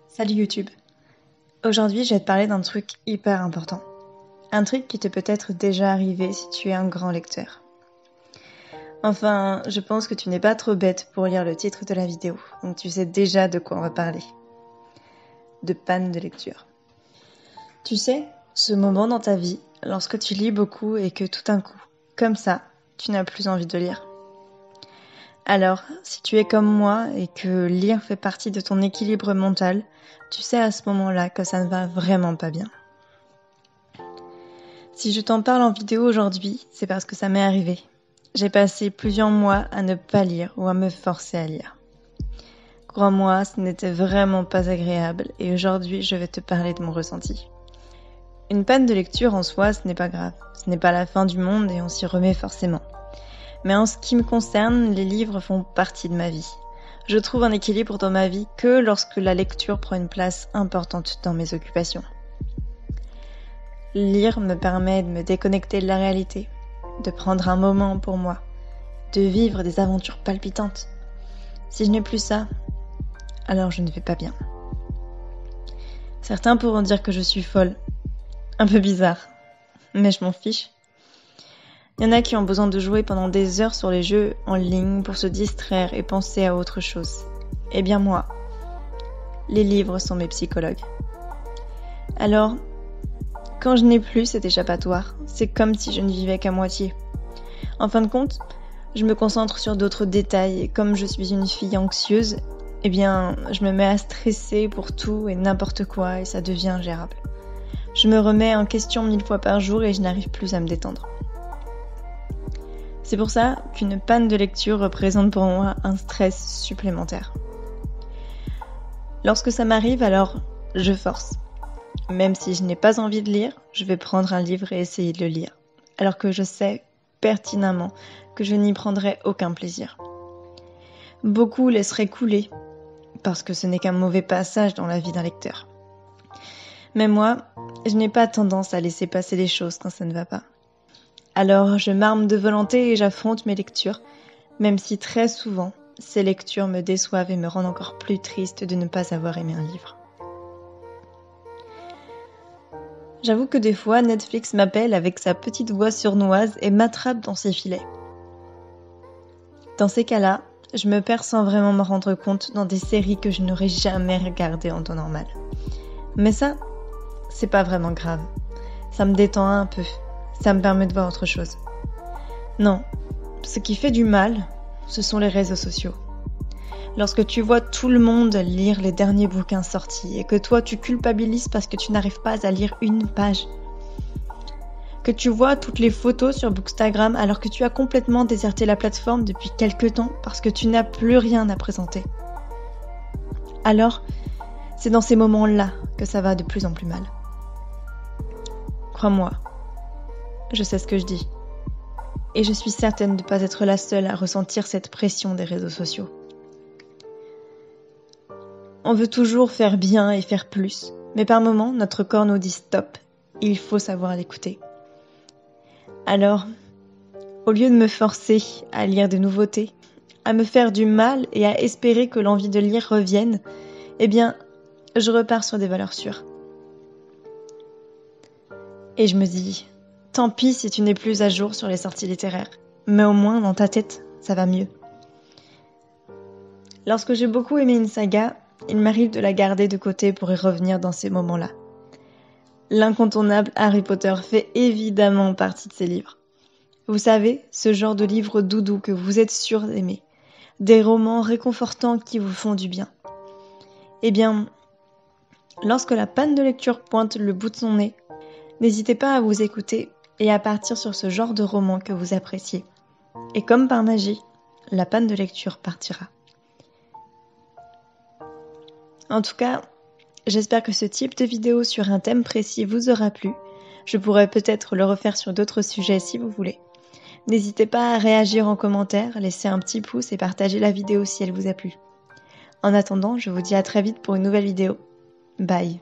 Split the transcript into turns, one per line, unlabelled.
Salut YouTube. Aujourd'hui, je vais te parler d'un truc hyper important. Un truc qui te peut être déjà arrivé si tu es un grand lecteur. Enfin, je pense que tu n'es pas trop bête pour lire le titre de la vidéo, donc tu sais déjà de quoi on va parler. De panne de lecture. Tu sais, ce moment dans ta vie, lorsque tu lis beaucoup et que tout d'un coup, comme ça, tu n'as plus envie de lire. Alors, si tu es comme moi et que lire fait partie de ton équilibre mental, tu sais à ce moment-là que ça ne va vraiment pas bien. Si je t'en parle en vidéo aujourd'hui, c'est parce que ça m'est arrivé. J'ai passé plusieurs mois à ne pas lire ou à me forcer à lire. Crois-moi, ce n'était vraiment pas agréable et aujourd'hui je vais te parler de mon ressenti. Une panne de lecture en soi, ce n'est pas grave. Ce n'est pas la fin du monde et on s'y remet forcément. Mais en ce qui me concerne, les livres font partie de ma vie. Je trouve un équilibre dans ma vie que lorsque la lecture prend une place importante dans mes occupations. Lire me permet de me déconnecter de la réalité, de prendre un moment pour moi, de vivre des aventures palpitantes. Si je n'ai plus ça, alors je ne vais pas bien. Certains pourront dire que je suis folle, un peu bizarre, mais je m'en fiche. Il y en a qui ont besoin de jouer pendant des heures sur les jeux en ligne pour se distraire et penser à autre chose. Eh bien moi, les livres sont mes psychologues. Alors, quand je n'ai plus cet échappatoire, c'est comme si je ne vivais qu'à moitié. En fin de compte, je me concentre sur d'autres détails et comme je suis une fille anxieuse, eh bien, je me mets à stresser pour tout et n'importe quoi et ça devient ingérable. Je me remets en question 1000 fois par jour et je n'arrive plus à me détendre. C'est pour ça qu'une panne de lecture représente pour moi un stress supplémentaire. Lorsque ça m'arrive, alors je force. Même si je n'ai pas envie de lire, je vais prendre un livre et essayer de le lire. Alors que je sais pertinemment que je n'y prendrai aucun plaisir. Beaucoup laisseraient couler, parce que ce n'est qu'un mauvais passage dans la vie d'un lecteur. Mais moi, je n'ai pas tendance à laisser passer les choses quand ça ne va pas. Alors je m'arme de volonté et j'affronte mes lectures, même si très souvent, ces lectures me déçoivent et me rendent encore plus triste de ne pas avoir aimé un livre. J'avoue que des fois, Netflix m'appelle avec sa petite voix sournoise et m'attrape dans ses filets. Dans ces cas-là, je me perds sans vraiment me rendre compte dans des séries que je n'aurais jamais regardées en temps normal. Mais ça, c'est pas vraiment grave. Ça me détend un peu. Ça me permet de voir autre chose. Non, ce qui fait du mal, ce sont les réseaux sociaux. Lorsque tu vois tout le monde lire les derniers bouquins sortis et que toi tu culpabilises parce que tu n'arrives pas à lire une page. Que tu vois toutes les photos sur Bookstagram alors que tu as complètement déserté la plateforme depuis quelques temps parce que tu n'as plus rien à présenter. Alors, c'est dans ces moments-là que ça va de plus en plus mal. Crois-moi. Je sais ce que je dis. Et je suis certaine de ne pas être la seule à ressentir cette pression des réseaux sociaux. On veut toujours faire bien et faire plus, mais par moments, notre corps nous dit stop, et il faut savoir l'écouter. Alors, au lieu de me forcer à lire des nouveautés, à me faire du mal et à espérer que l'envie de lire revienne, eh bien, je repars sur des valeurs sûres. Et je me dis... Tant pis si tu n'es plus à jour sur les sorties littéraires, mais au moins dans ta tête, ça va mieux. Lorsque j'ai beaucoup aimé une saga, il m'arrive de la garder de côté pour y revenir dans ces moments-là. L'incontournable Harry Potter fait évidemment partie de ces livres. Vous savez, ce genre de livres doudou que vous êtes sûr d'aimer. Des romans réconfortants qui vous font du bien. Eh bien, lorsque la panne de lecture pointe le bout de son nez, n'hésitez pas à vous écouter et à partir sur ce genre de roman que vous appréciez. Et comme par magie, la panne de lecture partira. En tout cas, j'espère que ce type de vidéo sur un thème précis vous aura plu. Je pourrais peut-être le refaire sur d'autres sujets si vous voulez. N'hésitez pas à réagir en commentaire, laisser un petit pouce et partager la vidéo si elle vous a plu. En attendant, je vous dis à très vite pour une nouvelle vidéo. Bye.